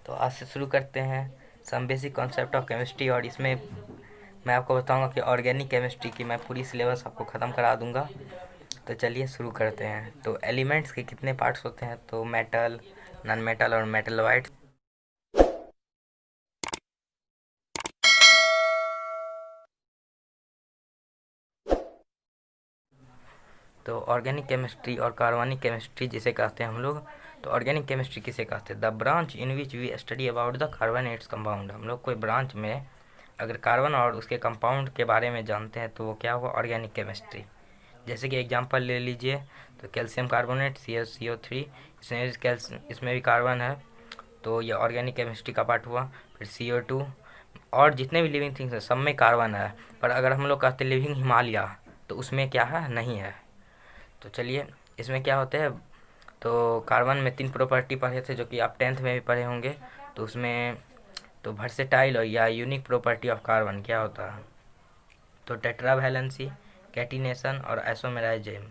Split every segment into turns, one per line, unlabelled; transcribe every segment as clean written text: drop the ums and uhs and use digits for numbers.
तो आज से शुरू करते हैं some basic concept of chemistry. और इसमें मैं आपको बताऊंगा कि ऑर्गेनिक केमिस्ट्री की मैं पूरी सिलेबस आपको ख़त्म करा दूंगा। तो चलिए शुरू करते हैं। तो एलिमेंट्स के कितने पार्ट्स होते हैं? तो मेटल, नॉन मेटल और मेटलवाइड्स। तो ऑर्गेनिक केमिस्ट्री और कार्बनिक केमिस्ट्री जिसे कहते हैं हम लोग। तो ऑर्गेनिक केमिस्ट्री किसे कहते हैं? The branch in which we study about the carbon and its compound. हम लोग कोई ब्रांच में अगर कार्बन और उसके कंपाउंड के बारे में जानते हैं तो वो क्या हुआ? Organic chemistry. जैसे कि एग्जांपल ले लीजिए, तो कैल्शियम कार्बोनेट CaCO3, इसमें भी कार्बन है, तो ये ऑर्गेनिक केमिस्ट्री का पार्ट हुआ। फिर CO2 और जितने भी लिविंग थिंग्स हैं सब में कार्बन है। पर अगर हम लोग कहते हैं लिविंग हिमालय, तो उसमें क्या है? नहीं है। तो चलिए इसमें क्या होते हैं। तो कार्बन में 3 प्रॉपर्टी पढ़े थे जो कि आप 10th में भी पढ़े होंगे। तो उसमें तो वर्सेटाइल या यूनिक प्रॉपर्टी ऑफ कार्बन क्या होता है? तो टेट्रा वैलेंसी, कैटिनेशन और आइसोमेराइज्म।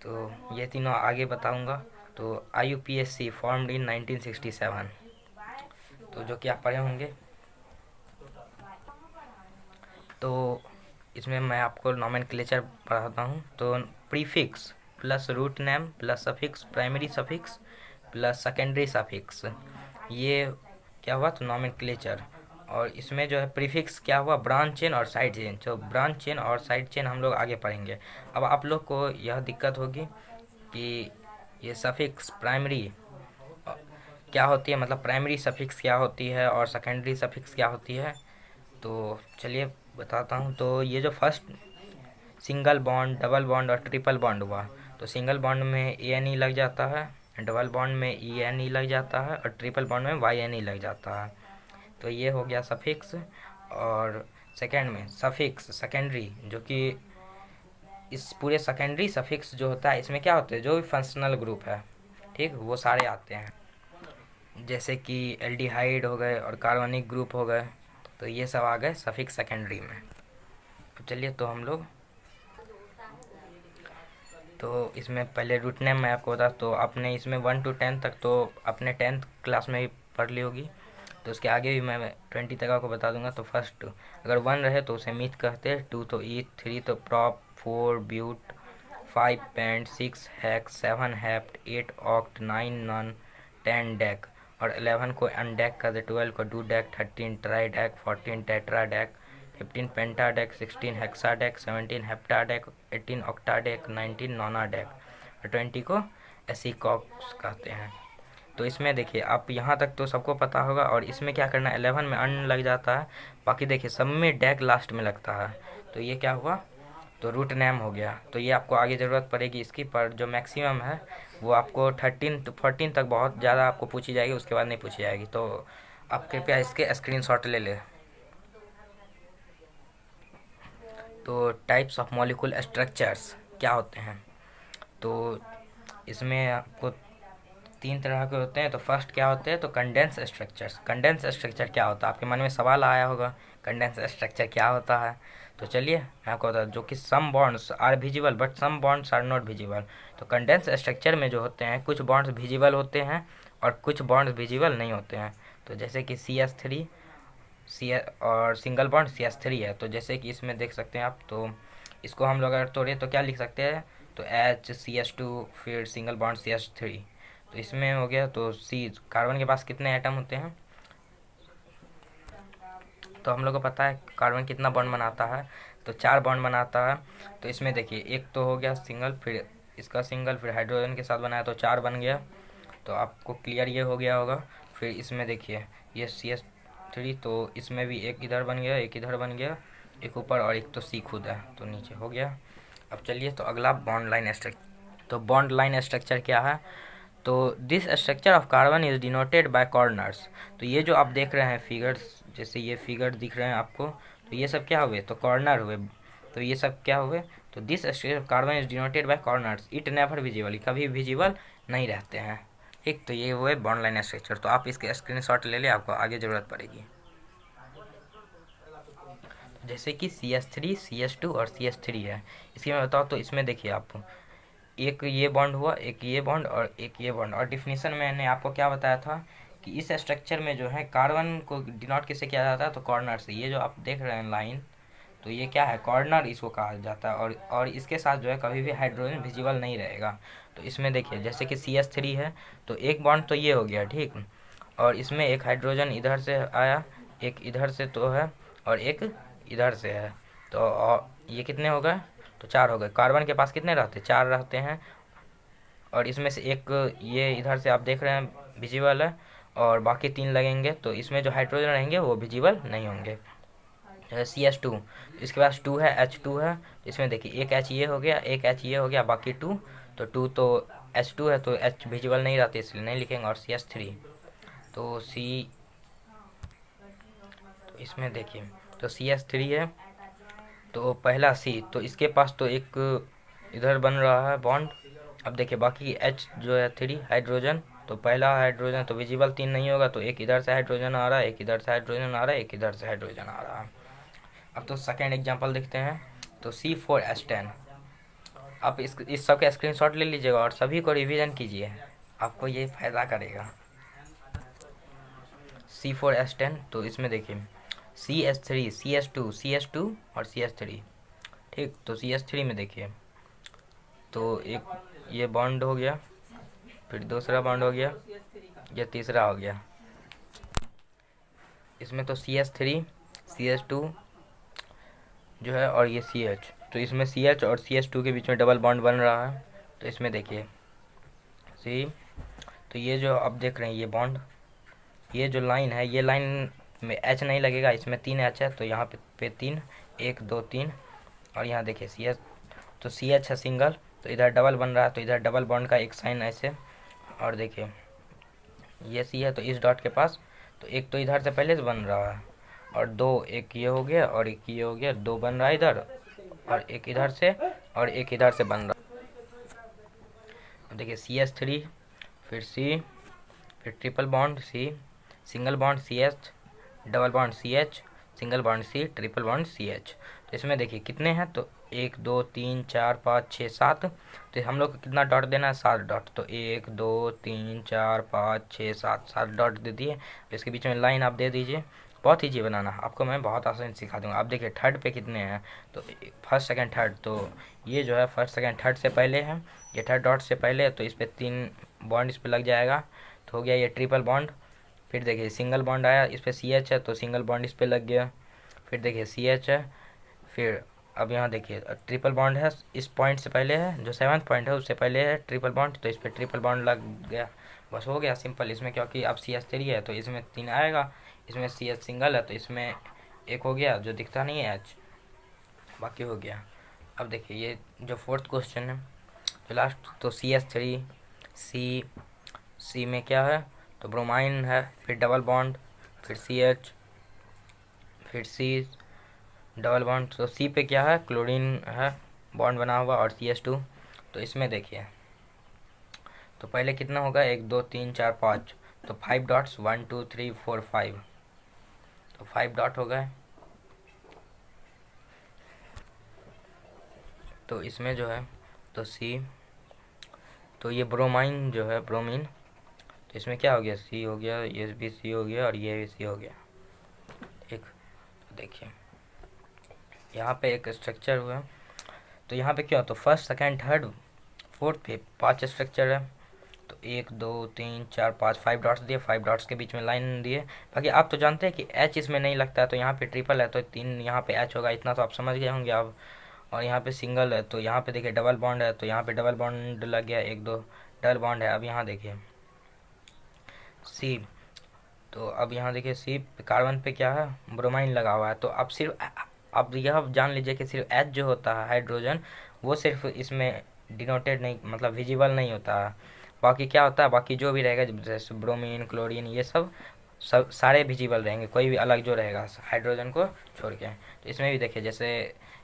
तो ये तीनों आगे बताऊंगा। तो IUPAC फॉर्म्ड इन 1967, तो जो कि आप पढ़े होंगे। तो इसमें मैं आपको नॉमेनक्लेचर पढ़ाता हूँ। तो prefix plus root name plus suffix, primary suffix plus secondary suffix, ये क्या हुआ? तो नॉमेनक्लेचर। और इसमें जो है प्रीफिक्स क्या हुआ? ब्रांच चेन और साइड चेन। तो ब्रांच चेन और साइड चेन हम लोग आगे पढ़ेंगे। अब आप लोग को यह दिक्कत होगी कि ये सफिक्स प्राइमरी क्या होती है, मतलब प्राइमरी सफिक्स क्या होती है और सेकेंडरी सफिक्स क्या होती है। तो चलिए बताता हूँ। तो ये जो first single bond, double bond और ट्रिपल बॉन्ड हुआ, तो सिंगल बॉन्ड में ANE लग जाता है, डबल बॉन्ड में ENE लग जाता है और ट्रिपल बॉन्ड में YNE लग जाता है। तो ये हो गया सफिक्स। और सेकेंड में सफिक्स सेकेंडरी, जो कि इस पूरे सेकेंडरी सफिक्स जो होता है इसमें क्या होते हैं? जो भी फंक्शनल ग्रुप है, ठीक, वो सारे आते हैं। जैसे कि एल्डिहाइड हो गए और कार्बनिक ग्रुप हो गए, तो ये सब आ गए सफिक्स सेकेंडरी में। तो चलिए तो हम लोग तो इसमें पहले रूट नेम मैं आपको बता। तो आपने इसमें 1 to 10 तक तो अपने 10th क्लास में ही पढ़ ली होगी। तो उसके आगे भी मैं 20 तक आपको बता दूंगा। तो फर्स्ट अगर 1 रहे तो उसे मीथ कहते हैं, 2 तो ईथ, 3 तो prop, 4 but, 5 pent, 6 hex, 7 hept, 8 oct, 9 non, 10 dec और 11 को अनडेक कहते, 12 को dodec, 13 tridec, 14 tetradec, 15 pentadec, 16 hexadec, 17 heptadec, 18 octadec, 19 nonadec और 20 को एसिकॉक्स कहते हैं। तो इसमें देखिए आप यहाँ तक तो सबको पता होगा। और इसमें क्या करना है? 11 में अन लग जाता है, बाकी देखिए सब में डेक लास्ट में लगता है। तो ये क्या हुआ? तो रूट नेम हो गया। तो ये आपको आगे ज़रूरत पड़ेगी इसकी, पर जो मैक्सिमम है वो आपको 13 to 14 तक बहुत ज़्यादा आपको पूछी जाएगी, उसके बाद नहीं पूछी जाएगी। तो आप कृपया इसके स्क्रीनशॉट ले लें। तो टाइप्स ऑफ मॉलिक्यूल स्ट्रक्चर्स क्या होते हैं? तो इसमें आपको 3 तरह के होते हैं। तो फर्स्ट क्या होते हैं? तो कंडेंस स्ट्रक्चर्स। कंडेंस स्ट्रक्चर क्या होता है? आपके मन में सवाल आया होगा कंडेंस स्ट्रक्चर क्या होता है। तो चलिए मैं आपको बता, जो कि some bonds are visible but some bonds are not visible. तो कंडेंस स्ट्रक्चर में जो होते हैं कुछ बॉन्ड्स विजिबल होते हैं और कुछ बॉन्ड्स विजिबल नहीं होते हैं। तो जैसे कि CH3 सी और सिंगल बॉन्ड CH3 है। तो जैसे कि इसमें देख सकते हैं आप। तो इसको हम लोग अगर तोड़े तो क्या लिख सकते हैं? तो HCH2 फिर सिंगल बॉन्ड CH3। तो इसमें हो गया। तो C कार्बन के पास कितने एटम होते हैं? तो हम लोग को पता है कार्बन कितना बॉन्ड बनाता है। तो 4 बॉन्ड बनाता है। तो इसमें देखिए एक तो हो गया सिंगल, फिर इसका सिंगल, फिर हाइड्रोजन के साथ बनाया तो 4 बन गया। तो आपको क्लियर ये हो गया होगा। फिर इसमें देखिए ये CH3, तो इसमें भी एक इधर बन गया, एक इधर बन गया, एक ऊपर और एक तो C खुद है, तो नीचे हो गया। अब चलिए तो अगला बॉन्ड लाइन स्ट्रक्चर। तो बॉन्ड लाइन स्ट्रक्चर क्या है? तो this structure of carbon is denoted by corners. तो ये जो आप देख रहे हैं फिगर्स, जैसे ये फिगर दिख रहे हैं आपको, तो ये सब क्या हुए? तो कॉर्नर हुए। तो ये सब क्या हुए? तो this structure of carbon is denoted by corners, it never visible, कभी विजिबल नहीं रहते हैं। ठीक, तो ये हुए बॉन्ड लाइन स्ट्रक्चर। तो आप इसके स्क्रीनशॉट ले लें, आपको आगे ज़रूरत पड़ेगी। जैसे कि CH3, CH2 और CH3 है। इसकी मैं बताऊँ तो इसमें देखिए आप, एक ये बॉन्ड हुआ, एक ये बॉन्ड और एक ये बॉन्ड। और डिफिनीशन में मैंने आपको क्या बताया था कि इस स्ट्रक्चर में जो है कार्बन को डिनोट किससे किया जाता है, तो कॉर्नर से। ये जो आप देख रहे हैं लाइन, तो ये क्या है, कॉर्नर इसको कहा जाता है। और इसके साथ जो है कभी भी हाइड्रोजन विजिबल नहीं रहेगा। तो इसमें देखिए जैसे कि CH3 है, तो एक बॉन्ड तो ये हो गया, ठीक। और इसमें एक हाइड्रोजन इधर से आया, एक इधर से तो है, और एक इधर से है। तो और ये कितने हो गए, तो 4 हो गए। कार्बन के पास कितने रहते, 4 रहते हैं। और इसमें से एक ये इधर से आप देख रहे हैं विजिबल है, और बाकी 3 लगेंगे। तो इसमें जो हाइड्रोजन रहेंगे वो विजिबल नहीं होंगे। CH2, इसके पास 2 है, H2 है। तो इसमें देखिए एक H ये हो गया, एक H ये हो गया, बाकी 2। तो 2 तो H2 है, तो H विजिबल नहीं रहती इसलिए नहीं लिखेंगे। और CH3, तो तो इसमें देखिए तो CH3 है, तो पहला C, तो इसके पास तो एक इधर बन रहा है बॉन्ड। अब देखिए बाकी H जो है 3 हाइड्रोजन, तो पहला हाइड्रोजन तो विजिबल 3 नहीं होगा, तो एक इधर से हाइड्रोजन आ रहा है, एक इधर से हाइड्रोजन आ रहा है, एक इधर से हाइड्रोजन आ रहा है। अब तो सेकेंड एग्जांपल देखते हैं। तो C4H10, आप इस सब का स्क्रीनशॉट ले लीजिएगा और सभी को रिवीजन कीजिए, आपको ये फायदा करेगा। C4H10, तो इसमें देखिए CH3, CH2, CH2 और CH3, ठीक। तो CH3 में देखिए तो एक ये बॉन्ड हो गया, फिर दूसरा बॉन्ड हो गया, ये तीसरा हो गया। इसमें तो CH3, CH2 जो है और ये CH, तो इसमें CH और CH2 के बीच में डबल बॉन्ड बन रहा है। तो इसमें देखिए सी, तो ये जो आप देख रहे हैं ये बॉन्ड, ये जो लाइन है, ये लाइन में H नहीं लगेगा, इसमें 3 H है, तो यहाँ पे 3, 1 2 3। और यहाँ देखिए CH, तो CH है सिंगल, तो इधर डबल बन रहा है, तो इधर डबल बॉन्ड का एक साइन ऐसे। और देखिए ये C है, तो इस डॉट के पास तो एक तो इधर से पहले से बन रहा है, और 2, एक ये हो गया और एक ये हो गया, 2 बन रहा है इधर, और एक इधर से और एक इधर से बन रहा। अब देखिए CH3, फिर C, फिर triple bond C, single bond CH, double bond CH, single bond C, triple bond CH। तो इसमें देखिए कितने हैं, तो 1 2 3 4 5 6 7। तो हम लोग को कितना डॉट देना है, 7 डॉट। तो 1 2 3 4 5 6 7, 7 डॉट दे दिए। इसके बीच में लाइन आप दे दीजिए, बहुत ईजी बनाना, आपको मैं बहुत आसान सिखा दूंगा। आप देखिए थर्ड पे कितने हैं, तो फर्स्ट सेकंड थर्ड, तो ये जो है फर्स्ट सेकंड थर्ड से पहले है, ये थर्ड डॉट से पहले है, तो इस पर 3 बॉन्ड इस पर लग जाएगा, तो हो गया ये ट्रिपल बॉन्ड। फिर देखिए सिंगल बॉन्ड आया, इस पर CH है, तो सिंगल बॉन्ड इस पर लग गया। फिर देखिए CH है, फिर अब यहाँ देखिए ट्रिपल बॉन्ड है, इस पॉइंट से पहले है, जो 7th पॉइंट है उससे पहले है ट्रिपल बॉन्ड, तो इस पर ट्रिपल बॉन्ड लग गया। बस हो गया सिंपल। इसमें क्योंकि अब CH3 है, तो इसमें 3 आएगा, इसमें CH सिंगल है, तो इसमें एक हो गया जो दिखता नहीं है H, बाकी हो गया। अब देखिए ये जो फोर्थ क्वेश्चन है, जो लास्ट, तो CH3, C में क्या है, तो ब्रोमाइन है, फिर डबल बॉन्ड, फिर CH, फिर C, डबल बॉन्ड। तो C पे क्या है, क्लोरीन है बॉन्ड बना हुआ, और CH2। तो इसमें देखिए तो पहले कितना होगा, 1 2 3 4 5, तो 5 डॉट्स, 1 2 3 4 5, तो 5 डॉट हो गए। तो इसमें जो है तो C, तो ये ब्रोमाइन जो है ब्रोमीन, तो इसमें क्या हो गया, C हो गया, ये भी C हो गया, और ये भी C हो गया, ठीक। तो देखिए यहाँ पे एक स्ट्रक्चर हुआ, तो यहाँ पे क्या, तो फर्स्ट सेकंड थर्ड फोर्थ पे 5 स्ट्रक्चर है, तो 1 2 3 4 5, 5 डॉट्स दिए, 5 डॉट्स के बीच में लाइन दिए। बाकी आप तो जानते हैं कि H इसमें नहीं लगता है, तो यहाँ पे ट्रिपल है, तो 3 यहाँ पे H होगा, इतना तो आप समझ गए होंगे अब। और यहाँ पे सिंगल है, तो यहाँ पे देखिए डबल बॉन्ड है, तो यहाँ पे डबल बॉन्ड लग गया, 1 2 डबल बॉन्ड है। अब यहाँ देखिए C, तो अब यहाँ देखिए C कार्बन पे क्या है, ब्रोमाइन लगा हुआ है। तो अब सिर्फ अब यह जान लीजिए कि सिर्फ H जो होता है हाइड्रोजन, वो सिर्फ इसमें डिनोटेड नहीं, मतलब विजिबल नहीं होता है। बाकी क्या होता है, बाकी जो भी रहेगा जैसे ब्रोमीन, क्लोरीन, ये सब सारे विजिबल रहेंगे, कोई भी अलग जो रहेगा हाइड्रोजन को छोड़ के। तो इसमें भी देखिए जैसे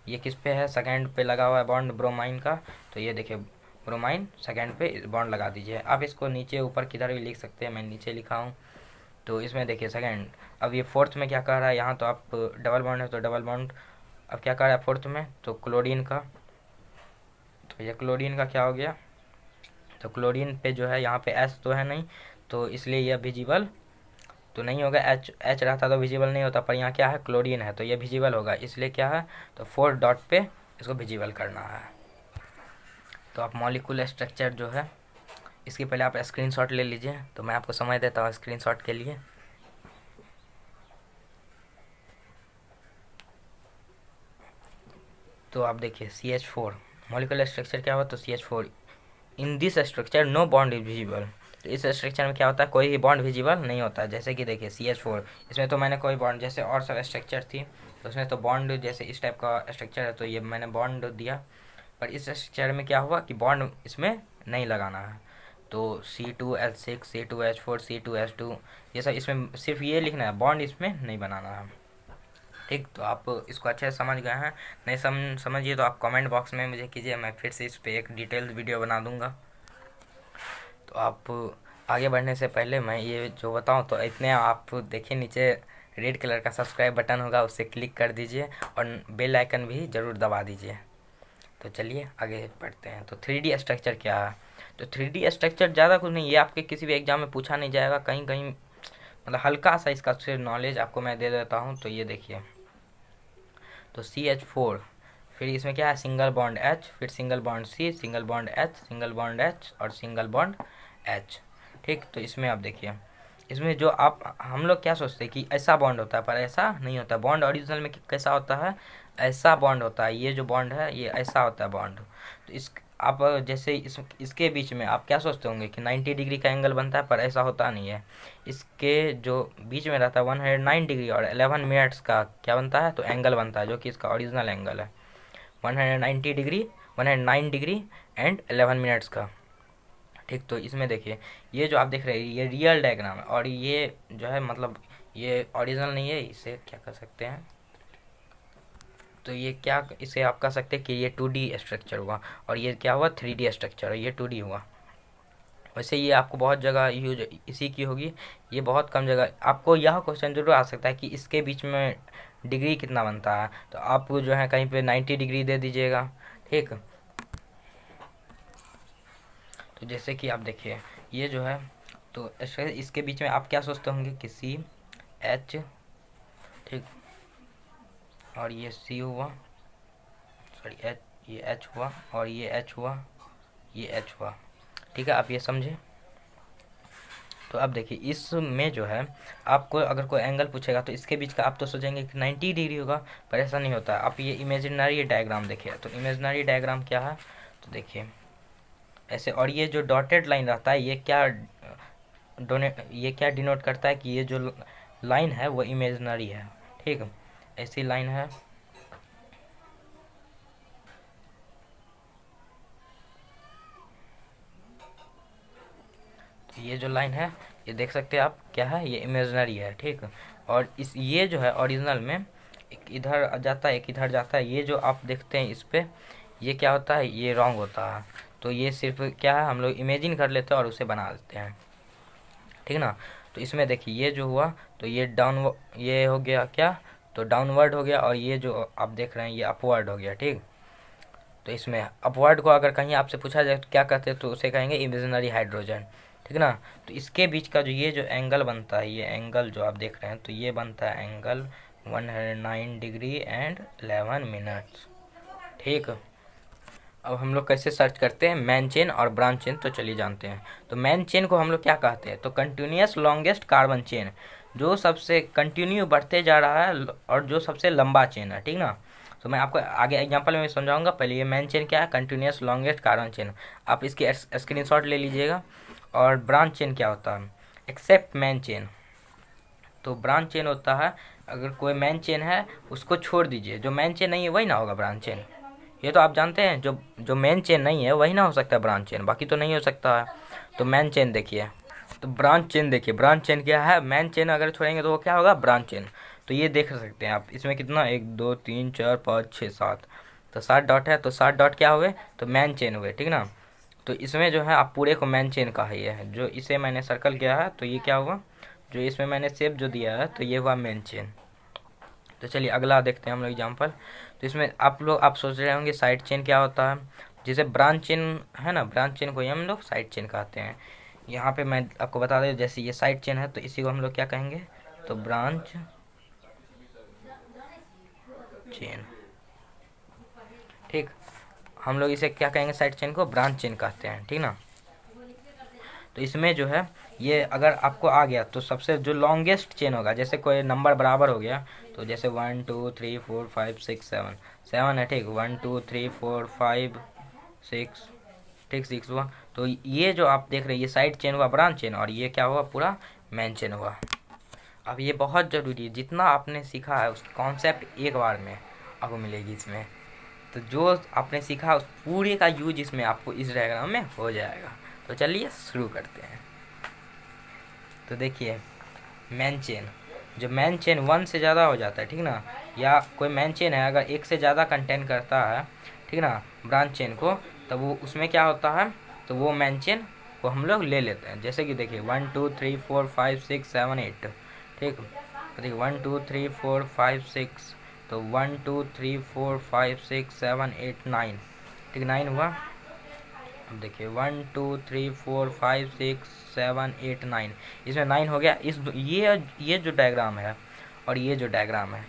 ये किस पे है, सेकेंड पे लगा हुआ है बॉन्ड ब्रोमाइन का, तो ये देखिए ब्रोमाइन सेकेंड पे बॉन्ड लगा दीजिए। आप इसको नीचे ऊपर किधर भी लिख सकते हैं, मैं नीचे लिखा हूँ। तो इसमें देखिए सेकेंड, अब ये फोर्थ में क्या कह रहा है, यहाँ तो आप डबल बॉन्ड है, तो डबल बॉन्ड अब क्या कह रहा है फोर्थ में, तो क्लोरीन का, तो ये क्लोरीन का क्या हो गया, तो क्लोरीन पे जो है यहाँ पे एच तो है नहीं, तो इसलिए यह विजिबल तो नहीं होगा। एच एच रहता तो विजिबल नहीं होता, पर यहाँ क्या है क्लोरीन है तो ये विजिबल होगा, इसलिए क्या है तो 4 डॉट पे इसको विजिबल करना है। तो आप मॉलिक्यूलर स्ट्रक्चर जो है इसकी पहले आप स्क्रीनशॉट ले लीजिए, तो मैं आपको समय देता हूँ स्क्रीनशॉट के लिए। तो आप देखिए CH4 मॉलिक्यूलर स्ट्रक्चर क्या हुआ, तो CH4 in this structure no bond is visible. तो इस स्ट्रक्चर में क्या होता है कोई भी बॉन्ड विजिबल नहीं होता है। जैसे कि देखिए CH4 इसमें तो मैंने कोई बॉन्ड, जैसे और सब स्ट्रक्चर थी तो उसमें तो बॉन्ड जैसे इस टाइप का स्ट्रक्चर है तो ये मैंने बॉन्ड दिया, पर इस स्ट्रक्चर में क्या हुआ कि बॉन्ड इसमें नहीं लगाना है। तो C2H6 C2H4 C2H2 ये सब इसमें सिर्फ ये लिखना है, बॉन्ड इसमें नहीं बनाना है। ठीक, तो आप इसको अच्छे से समझ गए हैं। नहीं समझिए तो आप कमेंट बॉक्स में मुझे कीजिए, मैं फिर से इस पर एक डिटेल्ड वीडियो बना दूंगा। तो आप आगे बढ़ने से पहले मैं ये जो बताऊं तो इतने आप देखिए नीचे रेड कलर का सब्सक्राइब बटन होगा, उससे क्लिक कर दीजिए और बेल आइकन भी ज़रूर दबा दीजिए। तो चलिए आगे बढ़ते हैं। तो 3D स्ट्रक्चर क्या है, तो 3D स्ट्रक्चर ज़्यादा कुछ नहीं, ये आपके किसी भी एग्जाम में पूछा नहीं जाएगा, कहीं कहीं मतलब हल्का सा इसका सिर्फ नॉलेज आपको मैं दे देता हूँ। तो ये देखिए, तो CH4 फिर इसमें क्या है सिंगल बॉन्ड H, फिर single bond C, single bond H, single bond H और सिंगल बॉन्ड H। ठीक, तो इसमें आप देखिए, इसमें जो आप हम लोग क्या सोचते हैं कि ऐसा बॉन्ड होता है, पर ऐसा नहीं होता। बॉन्ड ओरिजिनल में कैसा होता है, ऐसा बॉन्ड होता है। ये जो बॉन्ड है ये ऐसा होता है बॉन्ड। तो इस आप जैसे इसके बीच में आप क्या सोचते होंगे कि 90 डिग्री का एंगल बनता है, पर ऐसा होता नहीं है। इसके जो बीच में रहता है 109 डिग्री और 11 मिनट्स का क्या बनता है तो एंगल बनता है, जो कि इसका ओरिजिनल एंगल है 190 डिग्री 109 डिग्री एंड 11 मिनट्स का। ठीक, तो इसमें देखिए ये जो आप देख रहे हैं ये रियल डायग्राम है, और ये जो है मतलब ये ओरिजिनल नहीं है। इसे क्या कर सकते हैं, तो ये क्या इसे आप कह सकते हैं कि ये 2D स्ट्रक्चर हुआ, और ये क्या हुआ 3D स्ट्रक्चर, और ये 2D हुआ। वैसे ये आपको बहुत जगह यूज इसी की होगी, ये बहुत कम जगह आपको यह क्वेश्चन जरूर आ सकता है कि इसके बीच में डिग्री कितना बनता है, तो आप जो है कहीं पे 90 डिग्री दे दीजिएगा। ठीक, तो जैसे कि आप देखिए ये जो है तो इसके बीच में आप क्या सोचते होंगे कि CH, ठीक, और ये C हुआ, सॉरी H, ये H हुआ और ये H हुआ, ये H हुआ। ठीक है, आप ये समझे। तो अब देखिए इसमें जो है आपको अगर कोई एंगल पूछेगा तो इसके बीच का आप तो सोचेंगे कि 90 डिग्री होगा, पर ऐसा नहीं होता। आप ये इमेजिनरी डायग्राम देखिए, तो इमेजिनरी डायग्राम क्या है, तो देखिए ऐसे, और ये जो डॉटेड लाइन रहता है ये क्या डिनोट करता है कि ये जो लाइन है वो इमेजिनरी है। ठीक, ऐसी लाइन है। तो ये जो लाइन है ये देख सकते हैं आप क्या है, ये इमेजिनरी है। ठीक, और इस ये जो है ओरिजिनल में एक इधर जाता है एक इधर जाता है। ये जो आप देखते हैं इस पे ये क्या होता है, ये रॉन्ग होता है। तो ये सिर्फ क्या है हम लोग इमेजिन कर लेते हैं और उसे बना देते हैं। ठीक ना, तो इसमें देखिए ये जो हुआ तो ये ये हो गया क्या, तो डाउनवर्ड हो गया, और ये जो आप देख रहे हैं ये अपवर्ड हो गया। ठीक, तो इसमें अपवर्ड को अगर कहीं आपसे पूछा जाए तो क्या कहते हैं, तो उसे कहेंगे इमेजिनरी हाइड्रोजन। ठीक ना, तो इसके बीच का जो ये जो एंगल बनता है, ये एंगल जो आप देख रहे हैं तो ये बनता है एंगल 109 डिग्री एंड 11 मिनट्स। ठीक, अब हम लोग कैसे सर्च करते हैं मैन चेन और ब्रांच चेन, तो चलिए जानते हैं। तो मैन चेन को हम लोग क्या कहते हैं, तो कंटिन्यूस लॉन्गेस्ट कार्बन चेन, जो सबसे कंटिन्यू बढ़ते जा रहा है और जो सबसे लंबा चेन है। ठीक ना, तो मैं आपको आगे एग्जांपल में समझाऊंगा। पहले ये मैन चेन क्या है, कंटिन्यूस लॉन्गेस्ट कार्बन चेन, आप इसकी स्क्रीनशॉट ले लीजिएगा। और ब्रांच चेन क्या होता है, एक्सेप्ट मैन चेन, तो ब्रांच चेन होता है अगर कोई मैन चेन है उसको छोड़ दीजिए, जो मैन चेन नहीं है वही ना होगा ब्रांच चेन। ये तो आप जानते हैं जो मेन चेन नहीं है वही ना हो सकता है ब्रांच चेन, बाकी तो नहीं हो सकता है। तो मैन चेन देखिए, तो ब्रांच चेन देखिए, ब्रांच चेन क्या है, मैन चेन अगर छोड़ेंगे तो वो क्या होगा ब्रांच चेन। तो ये देख सकते हैं आप, इसमें कितना 1 2 3 4 5 6 7, तो 7 डॉट है, तो 7 डॉट क्या हुए तो मैन चेन हुए। ठीक ना, तो इसमें जो है आप पूरे को मैन चेन कहा ये है, जो इसे मैंने सर्कल किया है तो ये क्या हुआ, जो इसमें मैंने शेप जो दिया है तो ये हुआ मैन चेन। तो चलिए अगला देखते हैं हम लोग एग्जाम्पल। तो इसमें आप सोच रहे होंगे साइड चेन क्या होता है, जैसे ब्रांच चेन है ना, ब्रांच चेन को ही हम लोग साइड चेन कहते हैं। यहाँ पे मैं आपको बता दें, जैसे ये साइड चेन है तो इसी को हम लोग क्या कहेंगे, तो ब्रांच चेन। ठीक, हम लोग इसे क्या कहेंगे, साइड चेन को ब्रांच चेन कहते हैं, ठीक ना। तो इसमें जो है ये अगर आपको आ गया तो सबसे जो लॉन्गेस्ट चेन होगा, जैसे कोई नंबर बराबर हो गया तो जैसे 1 2 3 4 5 6 7 7 है, ठीक, 1 2 3 4 5 6, ठीक, 6 हुआ। तो ये जो आप देख रहे हैं ये साइड चेन हुआ, ब्रांच चेन, और ये क्या हुआ, पूरा मेन चेन हुआ। अब ये बहुत ज़रूरी है, जितना आपने सीखा है उस कॉन्सेप्ट एक बार में आपको मिलेगी इसमें। तो जो आपने सीखा उस पूरे का यूज इसमें आपको इस डायग्राम में हो जाएगा। तो चलिए शुरू करते हैं। तो देखिए मेन चेन, जो मेन चेन 1 से ज़्यादा हो जाता है, ठीक ना, या कोई मेन चेन है अगर 1 से ज़्यादा कंटेन करता है, ठीक ना, ब्रांच चेन को, तब वो उसमें क्या होता है, तो वो मेन चेन को हम लोग ले लेते हैं। जैसे कि देखिए 1 2 3 4 5 6 7 8, ठीक, तो देखिए 1 2 3 4 5 6, तो 1 2 3 4 5 6 7 8 9, ठीक, 9 हुआ। अब देखिए 1 2 3 4 5 6 7 8 9, इसमें 9 हो गया। इस ये जो डायग्राम है और ये जो डायग्राम है,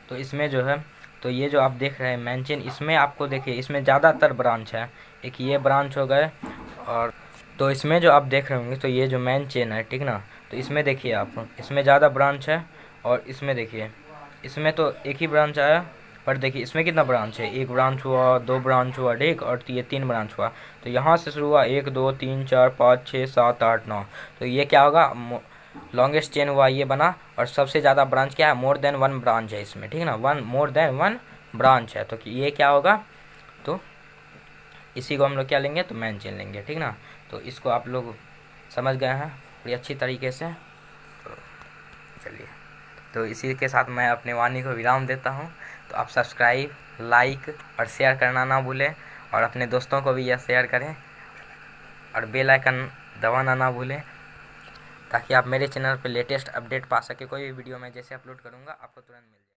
तो इसमें जो है, तो ये जो आप देख रहे हैं मेन चेन, इसमें आपको देखिए इसमें ज़्यादातर ब्रांच है, एक ये ब्रांच हो गए, और तो इसमें जो आप देख रहे होंगे तो ये जो मेन चेन है, ठीक ना, तो इसमें देखिए आप, इसमें ज़्यादा ब्रांच है, और इसमें देखिए इसमें तो एक ही ब्रांच आया, पर देखिए इसमें कितना ब्रांच है, एक ब्रांच हुआ, दो ब्रांच हुआ, ठीक, और ये 3 ब्रांच हुआ। तो यहाँ से शुरू हुआ 1 2 3 4 5 6 7 8 9, तो ये क्या होगा, लॉन्गेस्ट चेन हुआ ये बना। और सबसे ज़्यादा ब्रांच क्या है, मोर देन 1 ब्रांच है इसमें, ठीक ना, मोर देन 1 ब्रांच है, तो ये क्या होगा, तो इसी को हम लोग क्या लेंगे, तो मेन चेन लेंगे, ठीक ना। तो इसको आप लोग समझ गए हैं बड़ी अच्छी तरीके से। तो चलिए, तो इसी के साथ मैं अपने वाणी को विराम देता हूँ। तो आप सब्सक्राइब, लाइक और शेयर करना ना भूलें, और अपने दोस्तों को भी यह शेयर करें, और बेल आइकन दबाना ना भूलें, ताकि आप मेरे चैनल पर लेटेस्ट अपडेट पा सके। कोई भी वीडियो मैं जैसे अपलोड करूँगा आपको तुरंत मिल जाए।